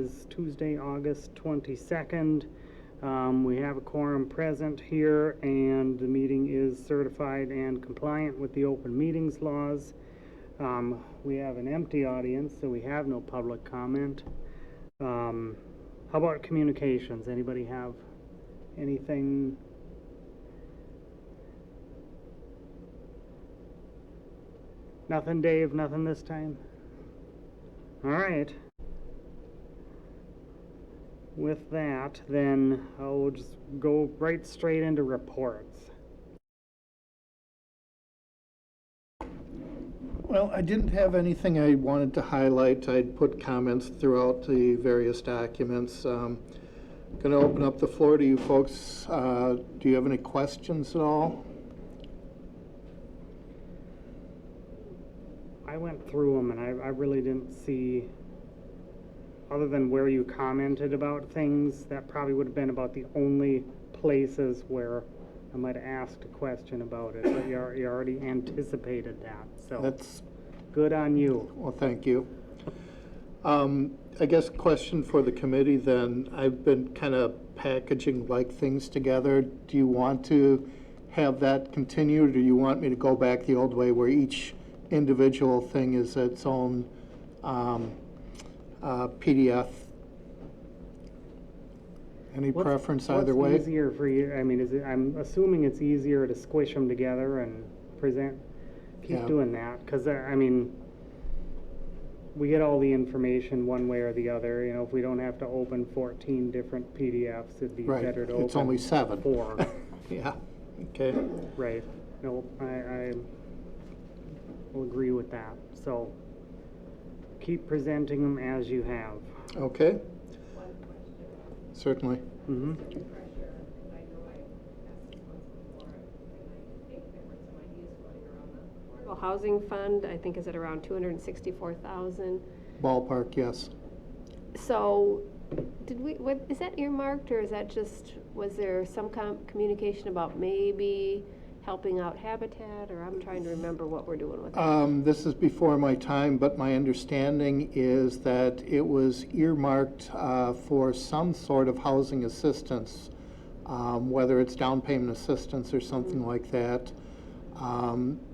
is Tuesday, August 22nd. We have a quorum present here, and the meeting is certified and compliant with the open meetings laws. We have an empty audience, so we have no public comment. How about communications? Anybody have anything? Nothing, Dave? Nothing this time? All right. With that, then I'll just go right straight into reports. Well, I didn't have anything I wanted to highlight. I'd put comments throughout the various documents. Going to open up the floor to you folks. Do you have any questions at all? I went through them, and I really didn't see, other than where you commented about things, that probably would have been about the only places where I might have asked a question about it, but you already anticipated that, so That's good on you. well, thank you. I guess question for the committee then. I've been kind of packaging like things together. Do you want to have that continue, or do you want me to go back the old way where each individual thing is its own PDF? Any preference either way? What's easier for you? I mean, I'm assuming it's easier to squish them together and present. Keep doing that, because I mean, we get all the information one way or the other. You know, if we don't have to open 14 different PDFs, it'd be better to open. It's only 7. 4. Yeah. Okay. Right. No, I will agree with that. So keep presenting them as you have. Okay. One question. Certainly. Mm-hmm. Pressure. I know I asked this once before, and I think there were some ideas floating around the affordable housing fund. I think is at around 264,000. Ballpark, yes. So, is that earmarked, or is that just, was there some communication about maybe helping out Habitat, or I'm trying to remember what we're doing with that. This is before my time, but my understanding is that it was earmarked for some sort of housing assistance, whether it's down payment assistance or something like that.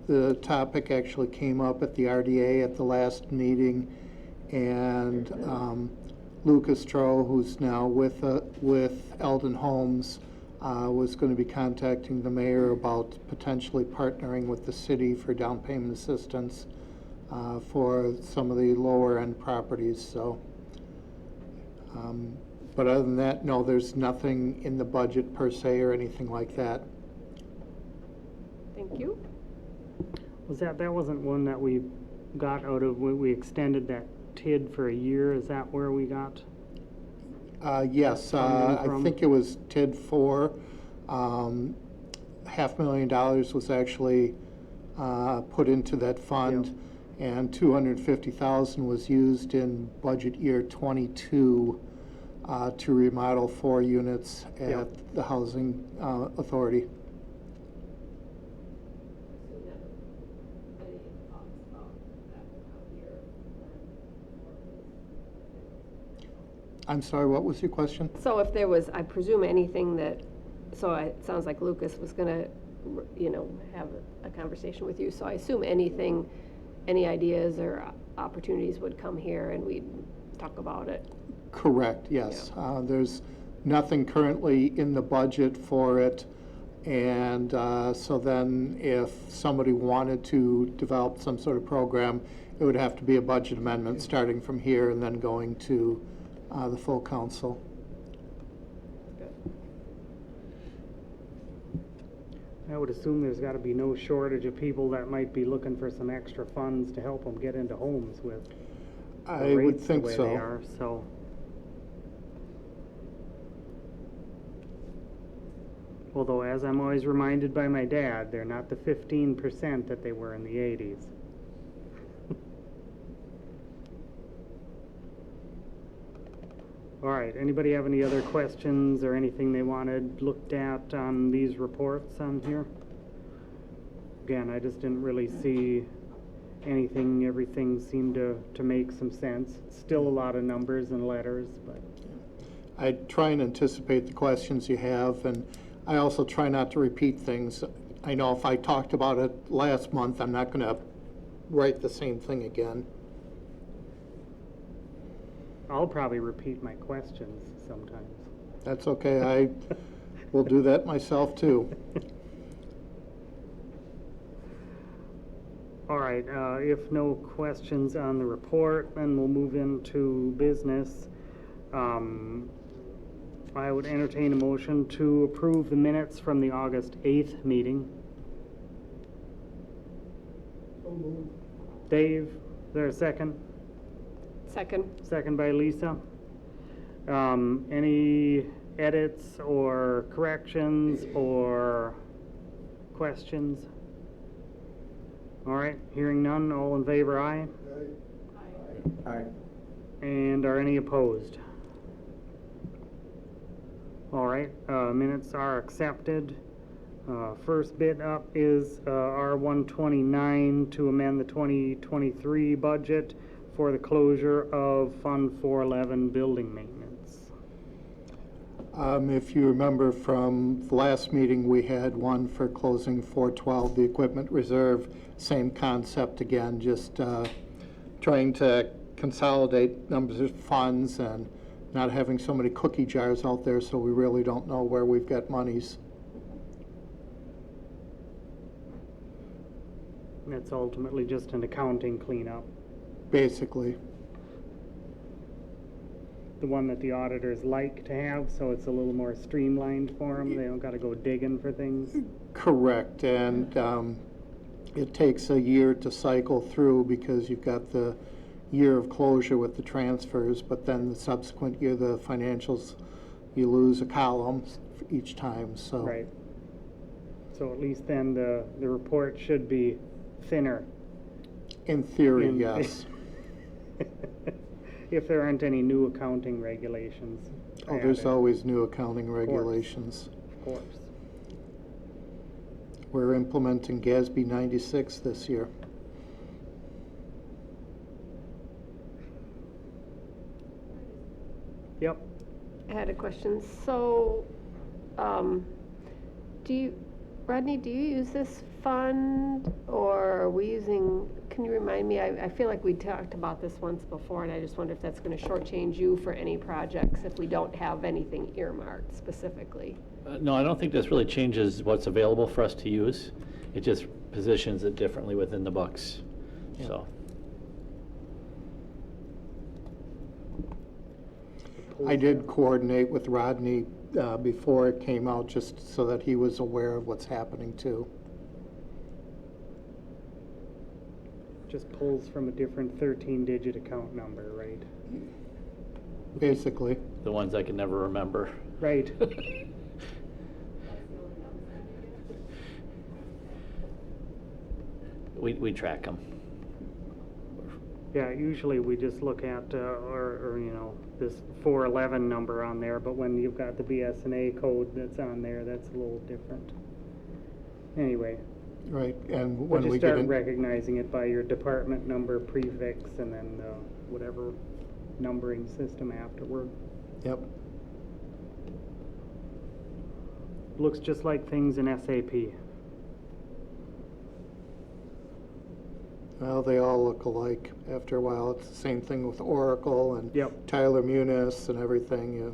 The topic actually came up at the RDA at the last meeting, and Lucas Troe, who's now with Eldon Homes, was going to be contacting the mayor about potentially partnering with the city for down payment assistance for some of the lower end properties. So, but other than that, no, there's nothing in the budget per se or anything like that. Thank you. Was that wasn't one that we got out of when we extended that TID for a year? Is that where we got? Yes, I think it was TID 4. $500,000 was actually put into that fund, and $250,000 was used in budget year 22 to remodel 4 units at the housing authority. I'm sorry, what was your question? So if there was, I presume anything that, so it sounds like Lucas was going to, have a conversation with you. So I assume anything, any ideas or opportunities would come here and we'd talk about it. Correct, yes. There's nothing currently in the budget for it. And so then if somebody wanted to develop some sort of program, it would have to be a budget amendment starting from here and then going to the full council. I would assume there's got to be no shortage of people that might be looking for some extra funds to help them get into homes with. I would think so. They are, so. Although, as I'm always reminded by my dad, they're not the 15% that they were in the 80s. All right, anybody have any other questions or anything they wanted looked at on these reports on here? Again, I just didn't really see everything seemed to make some sense. Still a lot of numbers and letters, but I try and anticipate the questions you have, and I also try not to repeat things. I know if I talked about it last month, I'm not going to write the same thing again. I'll probably repeat my questions sometimes. That's okay. I will do that myself, too. All right, if no questions on the report, then we'll move into business. I would entertain a motion to approve the minutes from the August 8th meeting. Dave, is there a second? Second. Second by Lisa. Any edits or corrections or questions? All right, hearing none, all in favor, aye? Aye. And are any opposed? All right, minutes are accepted. First bid up is R129 to amend the 2023 budget for the closure of Fund 411 building maintenance. If you remember from the last meeting, we had one for closing 412, the equipment reserve. Same concept again, just trying to consolidate numbers of funds and not having so many cookie jars out there, so we really don't know where we've got monies. That's ultimately just an accounting cleanup. Basically, The one that the auditors like to have, so it's a little more streamlined for them. They don't got to go digging for things. correct, and it takes a year to cycle through because you've got the year of closure with the transfers, but then the subsequent year, the financials, you lose a column each time, so. Right. So at least then the report should be thinner. In theory, In- yes. If there aren't any new accounting regulations. Oh, there's added, always new accounting regulations. Of course. We're implementing GASB 96 this year. Yep. I had a question. So, Rodney, do you use this fund, or are we using, can you remind me? I feel like we talked about this once before, and I just wonder if that's going to shortchange you for any projects if we don't have anything earmarked specifically. No, I don't think this really changes what's available for us to use. It just positions it differently within the books, so. I did coordinate with Rodney before it came out, just so that he was aware of what's happening too. Just pulls from a different 13-digit account number, right? Basically, The ones I can never remember. Right. We track them. Yeah, usually we just look at, or you know, this 411 number on there, but when you've got the BSNA code that's on there, that's a little different. Anyway, right, and but when you we get start in, recognizing it by your department number prefix and then whatever numbering system afterward. yep, Looks just like things in SAP. well, they all look alike after a while. It's the same thing with Oracle and Yep. Tyler Munis and everything.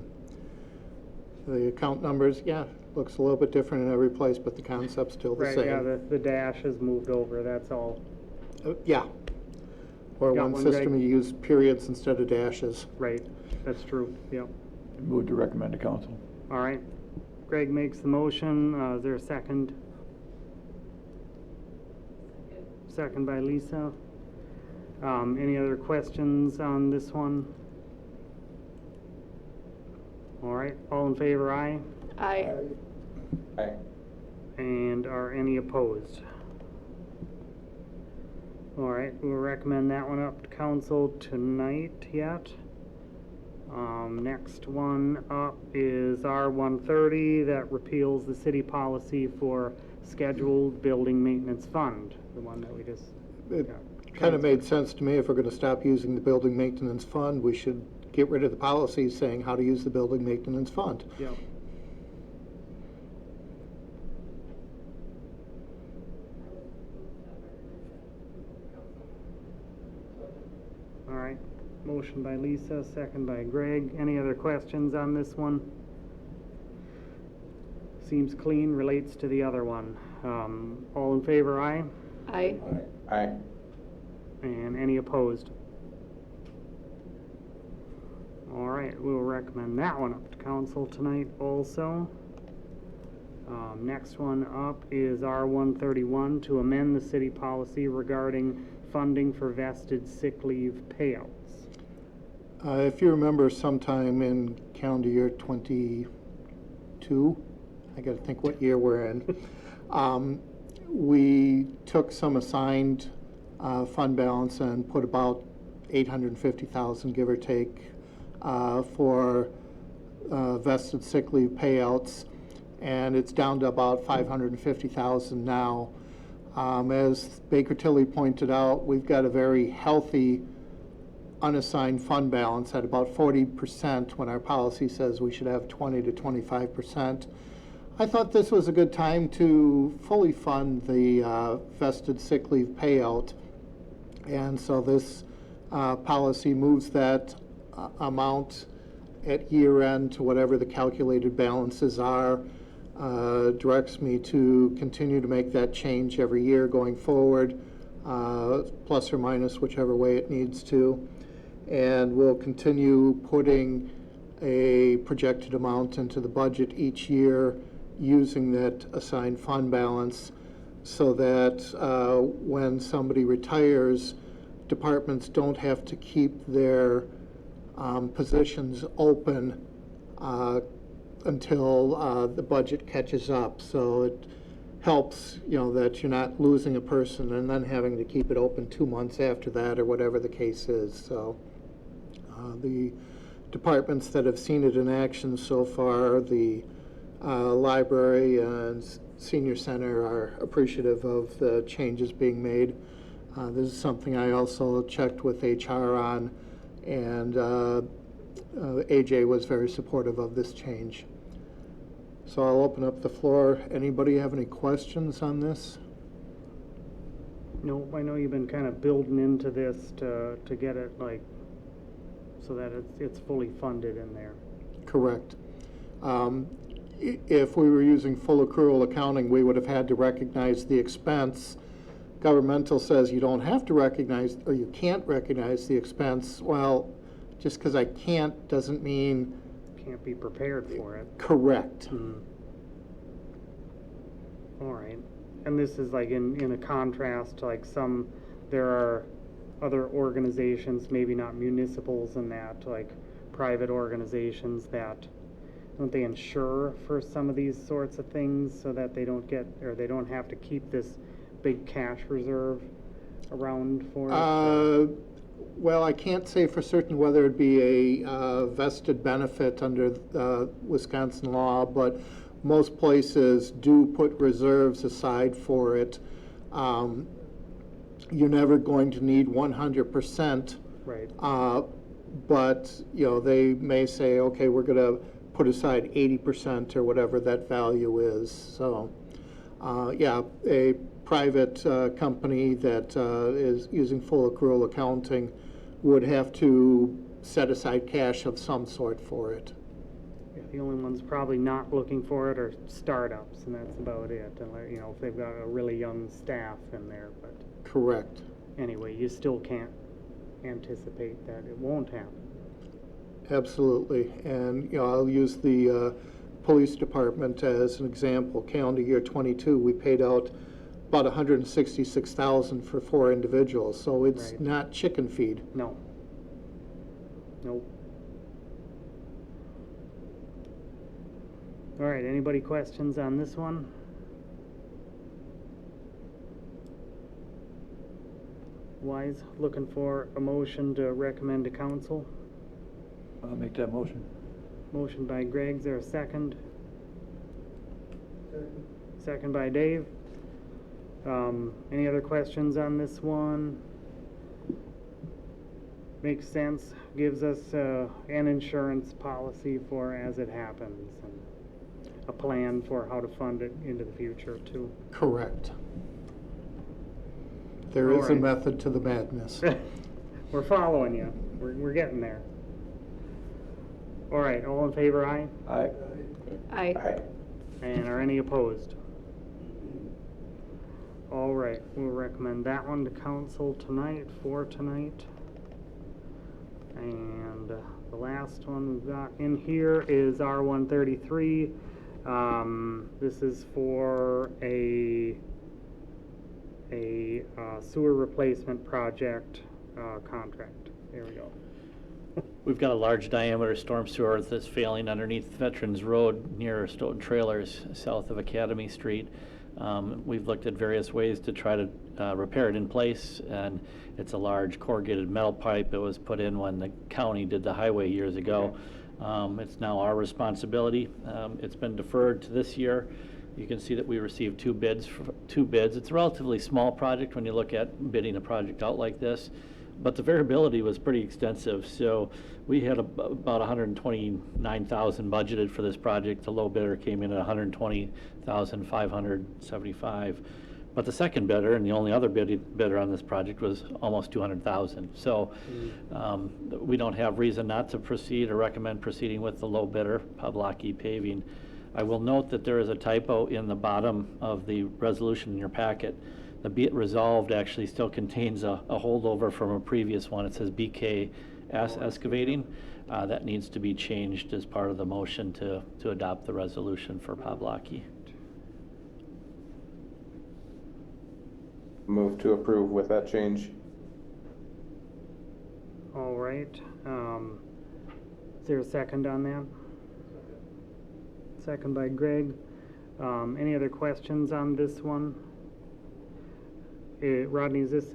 The account numbers, yeah, looks a little bit different in every place, but the concept's still the Right, same. yeah, the dash has moved over, that's all. Yeah. Or Got one one, system Greg? you use periods instead of dashes. Right, that's true, yep. Move to recommend to council. All right. Greg makes the motion. Is there a second? Second by Lisa. Any other questions on this one? All right, all in favor, aye? Aye. And are any opposed? All right, we'll recommend that one up to council tonight yet. Next one up is R130 that repeals the city policy for scheduled building maintenance fund, the one that we just It got. Kind of made sense to me. If we're going to stop using the building maintenance fund, we should get rid of the policy saying how to use the building maintenance fund. Yep. All right, motion by Lisa, second by Greg. Any other questions on this one? Seems clean, relates to the other one. All in favor, aye? I, Aye. And any opposed? All right, we'll recommend that one up to council tonight also. Next one up is R-131, to amend the city policy regarding funding for vested sick leave payouts. If you remember, sometime in calendar year 22, I got to think what year we're in, we took some assigned fund balance and put about $850,000, give or take, for vested sick leave payouts, and it's down to about $550,000 now. As Baker Tilly pointed out, we've got a very healthy unassigned fund balance at about 40% when our policy says we should have 20 to 25%. I thought this was a good time to fully fund the vested sick leave payout. And so this policy moves that amount at year end to whatever the calculated balances are, directs me to continue to make that change every year going forward, plus or minus whichever way it needs to. And we'll continue putting a projected amount into the budget each year using that assigned fund balance, so that when somebody retires, departments don't have to keep their positions open until the budget catches up. So it helps, that you're not losing a person and then having to keep it open 2 months after that, or whatever the case is. So the departments that have seen it in action so far, the library and senior center, are appreciative of the changes being made. This is something I also checked with HR on, and AJ was very supportive of this change. So I'll open up the floor. Anybody have any questions on this? Nope, I know you've been kind of building into this to get it so that it's fully funded in there. Correct. If we were using full accrual accounting, we would have had to recognize the expense. Governmental says you don't have to recognize, or you can't recognize the expense. Well, just because I can't doesn't mean... Can't be prepared for it. Correct. All right. And this is in a contrast to there are other organizations, maybe not municipals and that, private organizations that, don't they insure for some of these sorts of things so that they don't have to keep this big cash reserve around for it? Well, I can't say for certain whether it'd be a vested benefit under Wisconsin law, but most places do put reserves aside for it. You're never going to need 100%. Right. But, they may say, okay, we're going to put aside 80% or whatever that value is. So, yeah, a private company that is using full accrual accounting would have to set aside cash of some sort for it. Yeah, the only ones probably not looking for it are startups, and that's about it. And if they've got a really young staff in there, but Correct. anyway, you still can't anticipate that it won't happen. Absolutely. And, I'll use the police department as an example. Calendar year 22, we paid out about $166,000 for 4 individuals. So it's Right. not chicken feed. No. Nope. All right, anybody questions on this one? Wise, looking for a motion to recommend to council. I'll make that motion. Motion by Greg, is there a second? Second by Dave. Any other questions on this one? makes sense, gives us an insurance policy for as it happens, and a plan for how to fund it into the future too. Correct. There is a Alright. method to the madness. We're following you. We're getting there. All right, all in favor, aye? I, And are any opposed? All right, we'll recommend that one to council tonight, for tonight. And the last one we've got in here is R-133. This is for a sewer replacement project contract. There we go. We've got a large diameter storm sewer that's failing underneath Veterans Road near Stoughton Trailers, south of Academy Street. We've looked at various ways to try to repair it in place, and it's a large corrugated metal pipe. It was put in when the county did the highway years ago. It's now our responsibility. It's been deferred to this year. You can see that we received two bids. It's a relatively small project when you look at bidding a project out like this, but the variability was pretty extensive. So we had about $129,000 budgeted for this project. The low bidder came in at $120,575. But the second bidder and the only other bidder on this project was almost $200,000. So we don't have reason not to proceed or recommend proceeding with the low bidder, Pavlaki Paving. I will note that there is a typo in the bottom of the resolution in your packet. The be it resolved actually still contains a holdover from a previous one. It says BK Excavating. That needs to be changed as part of the motion to adopt the resolution for Pavlaki. Move to approve with that change. All right. Is there a second on that? Second by Greg. Any other questions on this one? Rodney, is this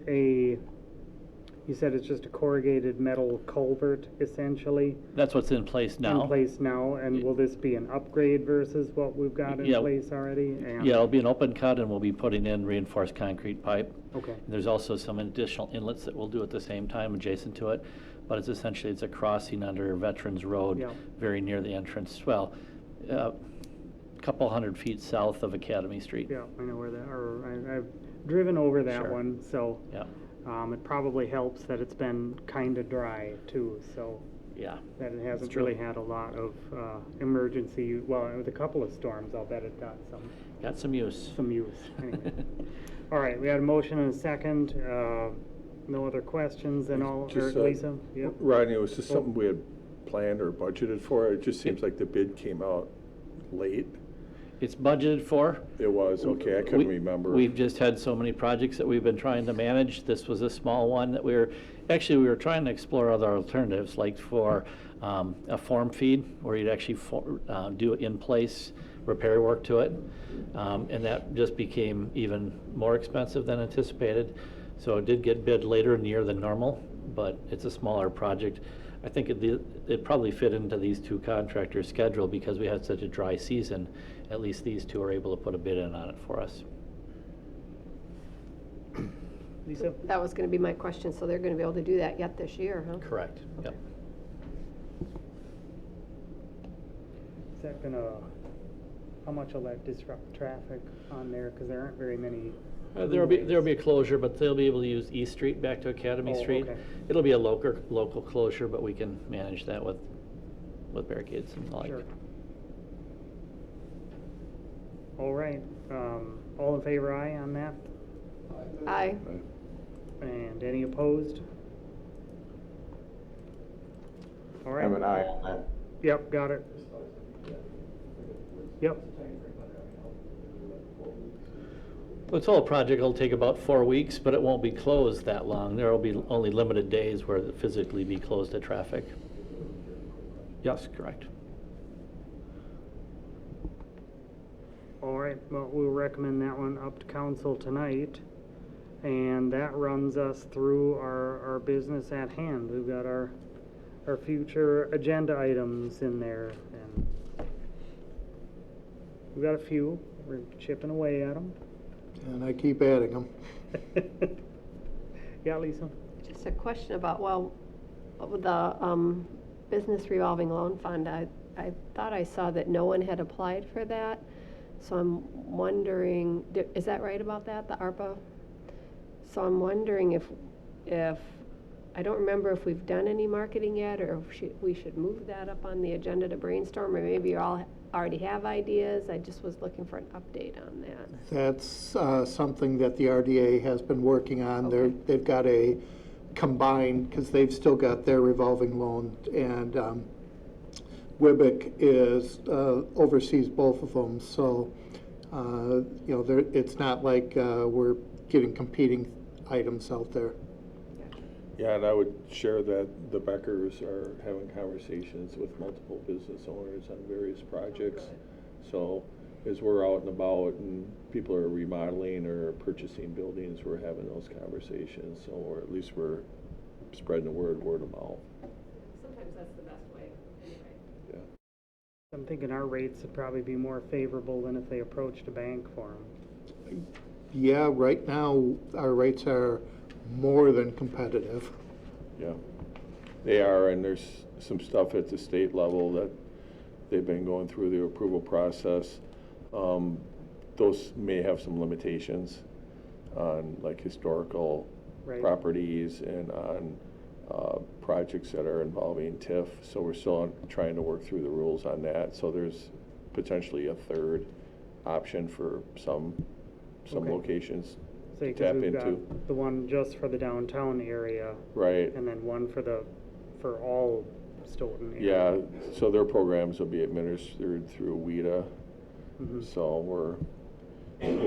you said it's just a corrugated metal culvert, essentially? That's what's in place now. In place now, and will this be an upgrade versus what we've got in Yeah. place already? And Yeah, it'll be an open cut, and we'll be putting in reinforced concrete pipe. Okay. There's also some additional inlets that we'll do at the same time adjacent to it, but it's essentially, it's a crossing under Veterans Road, Yeah. very near the entrance. Well, a couple hundred feet south of Academy Street. Yeah, I know where that, or I've driven over that Sure. one, so Yeah, it probably helps that it's been kind of dry too, so yeah. that it hasn't true. really had a lot of emergency, well, with a couple of storms, I'll bet it got Got some use. some use. Anyway. All right, we had a motion and a second. No other questions, and all, or Just, Lisa? Yep. Rodney, was this something we had planned or budgeted for? It just seems like the bid came out late. It's budgeted for. It was, okay, I couldn't remember. We've just had so many projects that we've been trying to manage. This was a small one that we were trying to explore other alternatives, like for a form feed, where you'd actually do in-place repair work to it. And that just became even more expensive than anticipated. So it did get bid later in the year than normal, but it's a smaller project. I think it probably fit into these two contractors' schedule because we had such a dry season. At least these two are able to put a bid in on it for us. Lisa? that was gonna be my question, so they're gonna be able to do that yet this year, huh? Correct. Yep. Is that gonna, how much will that disrupt traffic on there? Because there aren't very many. There'll be a closure, but they'll be able to use East Street back to Academy Oh, Street. okay. It'll be a local closure, but we can manage that with barricades and the like. Sure. All right, all in favor, aye on that? Aye. And any opposed? All right. I'm an aye on that. Yep, got it. Yep, The total project will take about 4 weeks, but it won't be closed that long. There will be only limited days where it'll physically be closed to traffic. Yes, correct. all right, well, we'll recommend that one up to council tonight. And that runs us through our business at hand. We've got our future agenda items in there, and we've got a few. We're chipping away at them. And I keep adding them. Yeah, Lisa? Just a question about, well, the business revolving loan fund, I thought I saw that no one had applied for that. So I'm wondering, is that right about that, the ARPA? So I'm wondering if, I don't remember if we've done any marketing yet, or if we should move that up on the agenda to brainstorm, or maybe you all already have ideas. I just was looking for an update on that. That's something that the RDA has been working on. Okay. They've got a combined, because they've still got their revolving loan, and WIBIC oversees both of them. So, it's not like we're getting competing items out there. Yeah, and I would share that the Beckers are having conversations with multiple business owners on various projects. So as we're out and about and people are remodeling or purchasing buildings, we're having those conversations. So, or at least we're spreading the word of mouth. Sometimes that's the best way, anyway. Yeah. I'm thinking our rates would probably be more favorable than if they approached a bank for them. Yeah, right now, our rates are more than competitive. Yeah, they are, and there's some stuff at the state level that they've been going through the approval process. Those may have some limitations on like historical Right. properties and on projects that are involving TIF. So we're still trying to work through the rules on that. So there's potentially a third option for some Okay. locations Say, to tap because we've into. got the one just for the downtown area, Right. and then one for all Stoughton Yeah, area. so their programs will be administered through WIDA. Mhm. So we're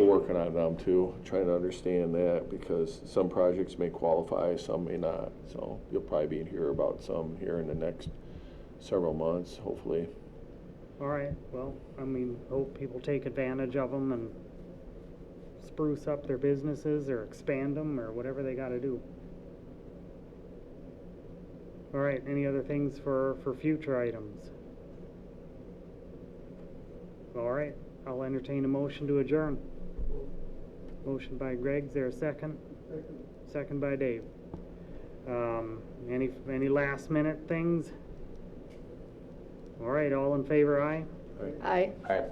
working on them too, trying to understand that, because some projects may qualify, some may not. So you'll probably hear about some here in the next several months, hopefully. All right, well, I mean, hope people take advantage of them and spruce up their businesses or expand them or whatever they gotta do. All right, any other things for future items? All right, I'll entertain a motion to adjourn. Motion by Greg, is there a second? Second by Dave. Any last minute things? All right, all in favor, aye? Aye. Aye.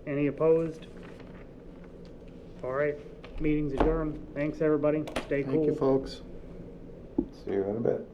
Any opposed? All right, meeting's adjourned. Thanks, everybody. Stay cool. Thank you, folks. See you in a bit.